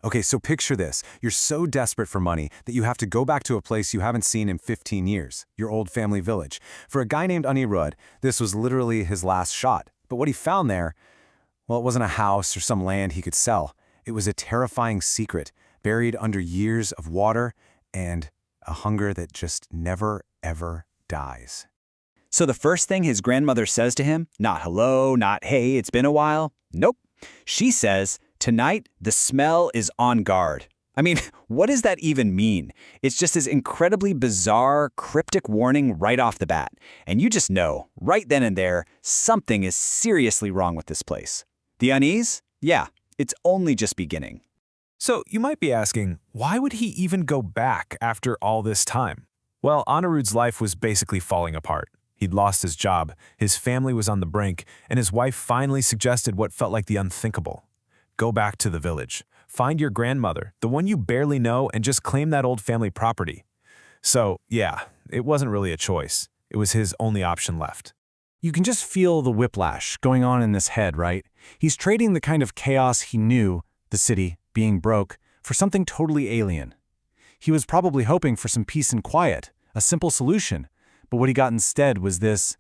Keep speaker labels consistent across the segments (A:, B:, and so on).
A: Okay, so picture this. You're so desperate for money that you have to go back to a place you haven't seen in 15 years, your old family village. For a guy named Anirudh, this was literally his last shot. But what he found there, well, it wasn't a house or some land he could sell. It was a terrifying secret, buried under years of water and a hunger that just never, ever dies.
B: So the first thing his grandmother says to him, not hello, not hey, it's been a while. Nope. She says, tonight, the smell is on guard. I mean, what does that even mean? It's just this incredibly bizarre, cryptic warning right off the bat. And you just know, right then and there, something is seriously wrong with this place. The unease? Yeah, it's only just beginning.
C: So you might be asking, why would he even go back after all this time? Well, Anirudh's life was basically falling apart. He'd lost his job, his family was on the brink, and his wife finally suggested what felt like the unthinkable. Go back to the village. Find your grandmother, the one you barely know, and just claim that old family property. So, yeah, it wasn't really a choice. It was his only option left.
A: You can just feel the whiplash going on in his head, right? He's trading the kind of chaos he knew, the city, being broke, for something totally alien. He was probably hoping for some peace and quiet, a simple solution, but what he got instead was this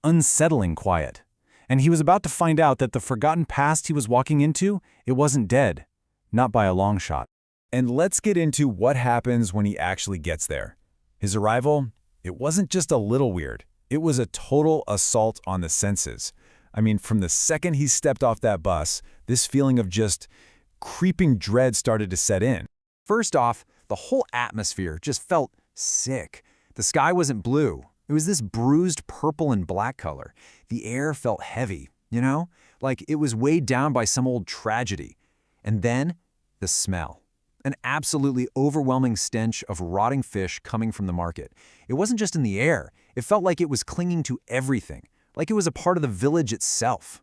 A: unsettling quiet. And he was about to find out that the forgotten past he was walking into, it wasn't dead, not by a long shot.
D: And let's get into what happens when he actually gets there. His arrival, it wasn't just a little weird. It was a total assault on the senses. I mean, from the second he stepped off that bus, this feeling of just creeping dread started to set in. First off, the whole atmosphere just felt sick. The sky wasn't blue. It was this bruised purple and black color. The air felt heavy, you know? Like it was weighed down by some old tragedy. And then, the smell. An absolutely overwhelming stench of rotting fish coming from the market. It wasn't just in the air. It felt like it was clinging to everything, like it was a part of the village itself.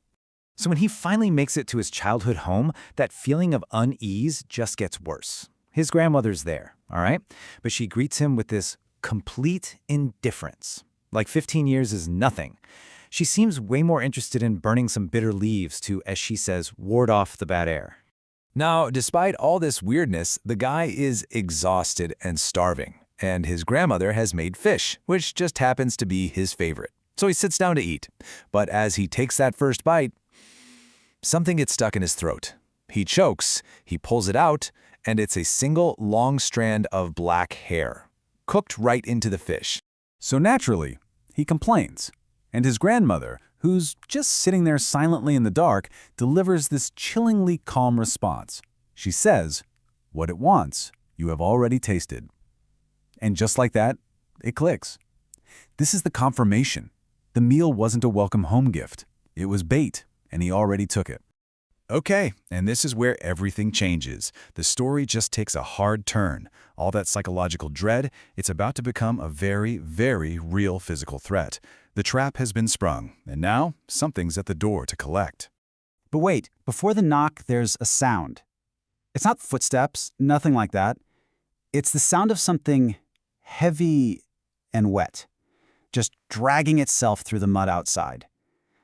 D: So when he finally makes it to his childhood home, that feeling of unease just gets worse. His grandmother's there, all right? But she greets him with this complete indifference. Like 15 years is nothing. She seems way more interested in burning some bitter leaves to, as she says, ward off the bad air. Now, despite all this weirdness, the guy is exhausted and starving, and his grandmother has made fish, which just happens to be his favorite. So he sits down to eat. But as he takes that first bite, something gets stuck in his throat. He chokes, he pulls it out, and it's a single long strand of black hair, cooked right into the fish. So naturally, he complains. And his grandmother, who's just sitting there silently in the dark, delivers this chillingly calm response. She says, "What it wants, you have already tasted." And just like that, it clicks. This is the confirmation. The meal wasn't a welcome home gift. It was bait, and he already took it. Okay, and this is where everything changes. The story just takes a hard turn. All that psychological dread, it's about to become a very, very real physical threat. The trap has been sprung, and now something's at the door to collect.
E: But wait, before the knock, there's a sound. It's not footsteps, nothing like that. It's the sound of something heavy and wet, just dragging itself through the mud outside.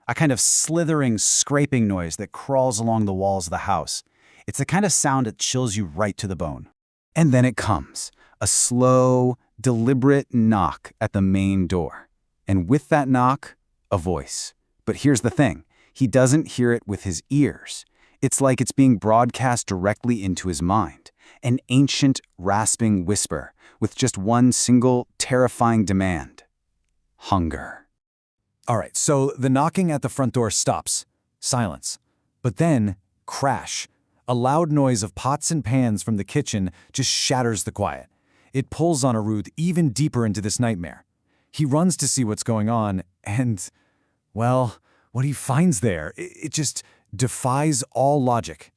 E: A kind of slithering, scraping noise that crawls along the walls of the house. It's the kind of sound that chills you right to the bone. And then it comes, a slow, deliberate knock at the main door. And with that knock, a voice. But here's the thing, he doesn't hear it with his ears. It's like it's being broadcast directly into his mind. An ancient, rasping whisper with just one single, terrifying demand. Hunger. All right, so the knocking at the front door stops. Silence. But then, crash. A loud noise of pots and pans from the kitchen just shatters the quiet. It pulls Anirudh even deeper into this nightmare. He runs to see what's going on, and, well, what he finds there, it just defies all logic.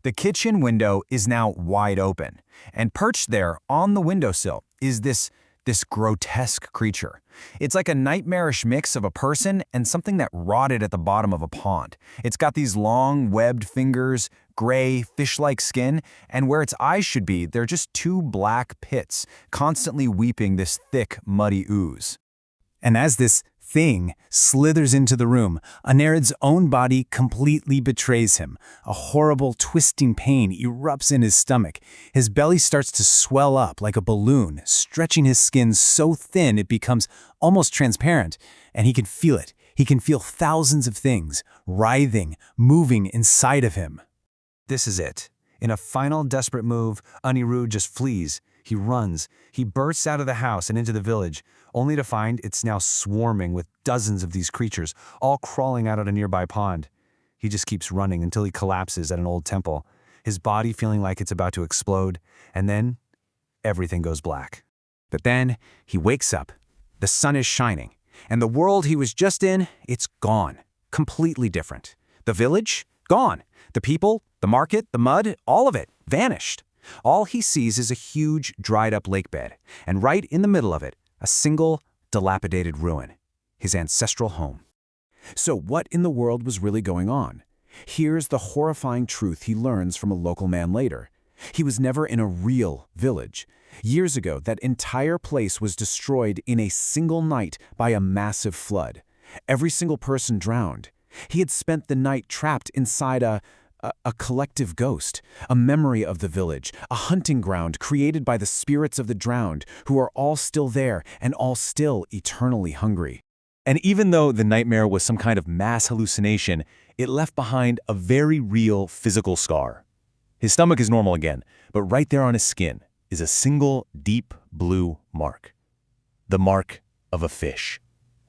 E: The kitchen window is now wide open, and perched there on the windowsill is this grotesque creature. It's like a nightmarish mix of a person and something that rotted at the bottom of a pond. It's got these long, webbed fingers, gray, fish-like skin, and where its eyes should be, they're just two black pits, constantly weeping this thick, muddy ooze. And as this
A: thing slithers into the room. Anarid's own body completely betrays him. A horrible, twisting pain erupts in his stomach. His belly starts to swell up like a balloon, stretching his skin so thin it becomes almost transparent, and he can feel it. He can feel thousands of things, writhing, moving inside of him.
C: This is it. In a final desperate move, Anirudh just flees. He runs. He bursts out of the house and into the village, only to find it's now swarming with dozens of these creatures, all crawling out at a nearby pond. He just keeps running until he collapses at an old temple, his body feeling like it's about to explode, and then everything goes black.
A: But then he wakes up. The sun is shining, and the world he was just in, it's gone. Completely different. The village? Gone. The people, the market, the mud, all of it, vanished. All he sees is a huge, dried-up lake bed, and right in the middle of it, a single, dilapidated ruin, his ancestral home. So what in the world was really going on? Here's the horrifying truth he learns from a local man later. He was never in a real village. Years ago, that entire place was destroyed in a single night by a massive flood. Every single person drowned. He had spent the night trapped inside a collective ghost, a memory of the village, a hunting ground created by the spirits of the drowned, who are all still there and all still eternally hungry. And even though the nightmare was some kind of mass hallucination, it left behind a very real physical scar. His stomach is normal again, but right there on his skin is a single deep blue mark. The mark of a fish.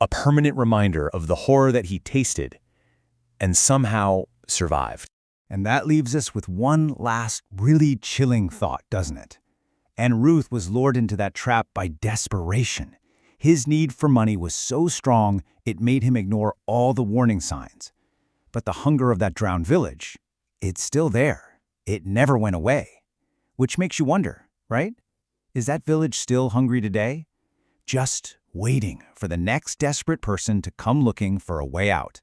A: A permanent reminder of the horror that he tasted and somehow survived.
E: And that leaves us with one last really chilling thought, doesn't it? And Ruth was lured into that trap by desperation. His need for money was so strong, it made him ignore all the warning signs. But the hunger of that drowned village, it's still there. It never went away. Which makes you wonder, right? Is that village still hungry today? Just waiting for the next desperate person to come looking for a way out.